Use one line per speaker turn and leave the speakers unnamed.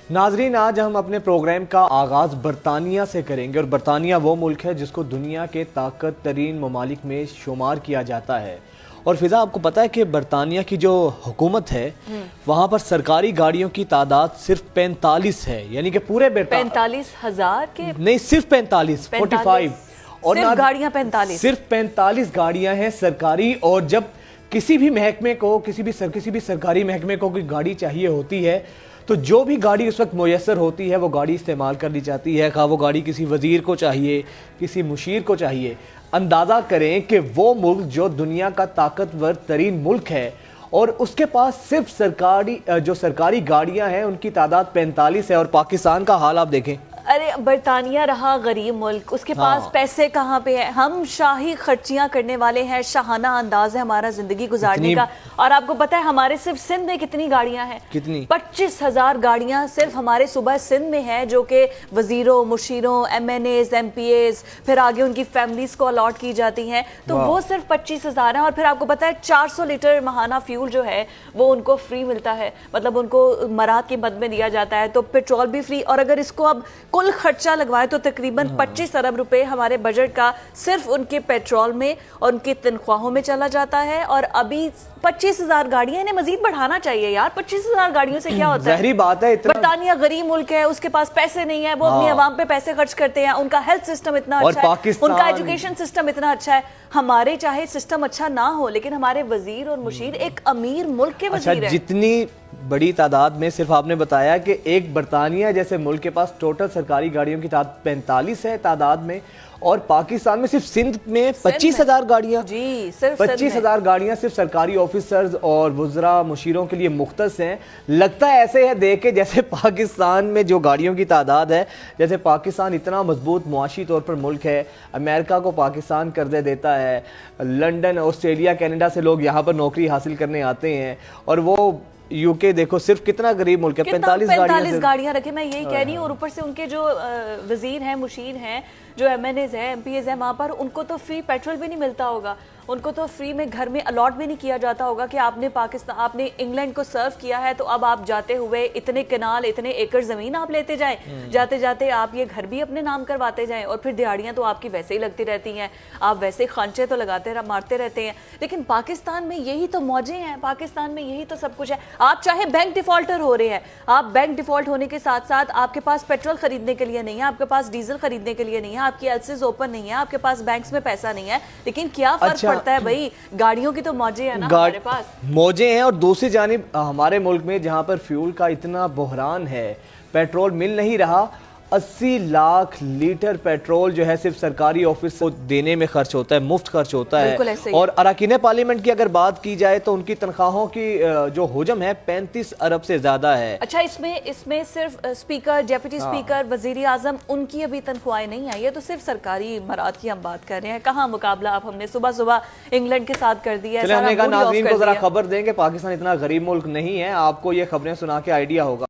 ناظرین، آج ہم اپنے پروگرام کا آغاز برطانیہ سے کریں گے، اور برطانیہ وہ ملک ہے جس کو دنیا کے طاقت ترین ممالک میں شمار کیا جاتا ہے۔ اور فضا، آپ کو پتا ہے کہ برطانیہ کی جو حکومت ہے وہاں پر سرکاری گاڑیوں کی تعداد صرف 45 ہے، یعنی کہ پورے
45,000 کے
نہیں، صرف 45 اور
صرف گاڑیاں 45
صرف 45 گاڑیاں ہیں سرکاری۔ اور جب کسی بھی محکمے کو کسی بھی سرکاری محکمے کو کوئی گاڑی چاہیے ہوتی ہے تو جو بھی گاڑی اس وقت میسر ہوتی ہے وہ گاڑی استعمال کر لی جاتی ہے، خواہ وہ گاڑی کسی وزیر کو چاہیے، کسی مشیر کو چاہیے۔ اندازہ کریں کہ وہ ملک جو دنیا کا طاقتور ترین ملک ہے اور اس کے پاس صرف سرکاری گاڑیاں ہیں، ان کی تعداد 45 ہے۔ اور پاکستان کا حال آپ دیکھیں۔
ارے برطانیہ رہا غریب ملک، اس کے پاس پیسے کہاں پہ ہیں؟ ہم شاہی خرچیاں کرنے والے ہیں، شاہانہ انداز ہے ہمارا زندگی گزارنے کا۔ اور آپ کو پتہ ہے ہمارے صرف سندھ میں کتنی گاڑیاں ہیں؟ کتنی؟ 25,000 گاڑیاں صرف ہمارے صوبہ سندھ میں ہیں، جو کہ وزیروں، مشیروں، MNAs, MPAs, پھر آگے ان کی فیملیز کو الاٹ کی جاتی ہیں، تو وہ صرف 25,000 ہیں۔ اور پھر آپ کو پتہ ہے 400 لیٹر ماہانہ فیول جو ہے وہ ان کو فری ملتا ہے، مطلب ان کو مراد کی مد میں دیا جاتا ہے، تو پیٹرول بھی فری۔ اور اگر اس کو اب کل خرچہ لگوائے تو تقریباً 25 ارب روپے ہمارے بجٹ کا صرف ان کے پیٹرول میں اور ان کی تنخواہوں میں چلا جاتا ہے۔ اور ابھی 25,000 گاڑیاں، انہیں مزید بڑھانا چاہیے یار۔ 25,000 گاڑیوں سے کیا ہوتا ہے؟
ظاہری بات ہے،
برطانیہ غریب ملک ہے، اس کے پاس پیسے نہیں ہے، وہ اپنی عوام پہ پیسے خرچ کرتے ہیں، ان کا ہیلتھ سسٹم اتنا اچھا ہے، ان کا ایجوکیشن سسٹم اتنا اچھا ہے۔ ہمارے چاہے سسٹم اچھا نہ ہو لیکن ہمارے وزیر اور مشیر ایک امیر ملک کے وزیر ہیں۔
جتنی بڑی تعداد میں، صرف آپ نے بتایا کہ ایک برطانیہ جیسے ملک کے پاس ٹوٹل سرکاری گاڑیوں کی تعداد 45 ہے تعداد میں، اور پاکستان میں صرف سندھ میں 25,000 گاڑیاں،
جی صرف
25,000 گاڑیاں صرف سرکاری آفیسرز اور وزراء مشیروں کے لیے مختص ہیں۔ لگتا ہے ایسے ہے دیکھ کے جیسے پاکستان میں جو گاڑیوں کی تعداد ہے، جیسے پاکستان اتنا مضبوط معاشی طور پر ملک ہے، امریکہ کو پاکستان قرضے دیتا ہے، لنڈن، آسٹریلیا، کینیڈا سے لوگ یہاں پر نوکری حاصل کرنے آتے ہیں، اور وہ یو کے دیکھو صرف کتنا غریب ملک ہے،
45 گاڑیاں رکھے۔ میں یہی کہہ رہی ہوں، اور اوپر سے ان کے جو وزیر ہیں، مشیر ہیں، جو ایم این ایز ہیں، ایم پی ایز ہیں، وہاں پر ان کو تو فری پیٹرول بھی نہیں ملتا ہوگا، ان کو تو فری میں گھر میں الاٹ بھی نہیں کیا جاتا ہوگا کہ آپ نے انگلینڈ کو سرو کیا ہے تو اب آپ جاتے ہوئے اتنے کنال، اتنے ایکڑ زمین آپ لیتے جائیں، جاتے جاتے آپ یہ گھر بھی اپنے نام کرواتے جائیں، اور پھر دیہڑیاں تو آپ کی ویسے ہی لگتی رہتی ہیں، آپ ویسے خانچے تو مارتے رہتے ہیں۔ لیکن پاکستان میں یہی تو موجیں ہیں، پاکستان میں یہی تو سب کچھ ہے۔ آپ چاہے بینک ڈیفالٹر ہو رہے ہیں، آپ بینک ڈیفالٹ ہونے کے ساتھ ساتھ آپ کے پاس پیٹرول خریدنے کے لیے نہیں ہے، آپ کے پاس ڈیزل خریدنے کے لیے نہیں ہے، آپ کی ایلسز اوپن نہیں ہے، آپ کے پاس بینکس میں پیسہ نہیں ہے، لیکن کیا فرق پڑتا ہے بھائی؟ گاڑیوں کی تو موجیں ہیں نا ہمارے پاس،
موجیں ہیں۔ اور دوسری جانب ہمارے ملک میں جہاں پر فیول کا اتنا بحران ہے، پیٹرول مل نہیں رہا، 80 لاکھ لیٹر پیٹرول جو ہے صرف سرکاری آفس کو دینے میں خرچ ہوتا ہے، مفت خرچ ہوتا ہے۔ اور اراکین پارلیمنٹ کی اگر بات کی جائے تو ان کی تنخواہوں کی جو حجم ہے 35 ارب سے زیادہ ہے۔
اچھا، اس میں صرف اسپیکر، ڈیپٹی اسپیکر، وزیر اعظم، ان کی ابھی تنخواہیں نہیں ہیں، یہ تو صرف سرکاری مراد کی ہم بات کر رہے ہیں۔ کہاں مقابلہ اب ہم نے صبح انگلینڈ کے ساتھ کر دیا ہے۔
ناظرین کو ذرا خبر دیں کہ پاکستان اتنا غریب ملک نہیں ہے، آپ کو یہ خبریں سنا کے آئیڈیا ہوگا۔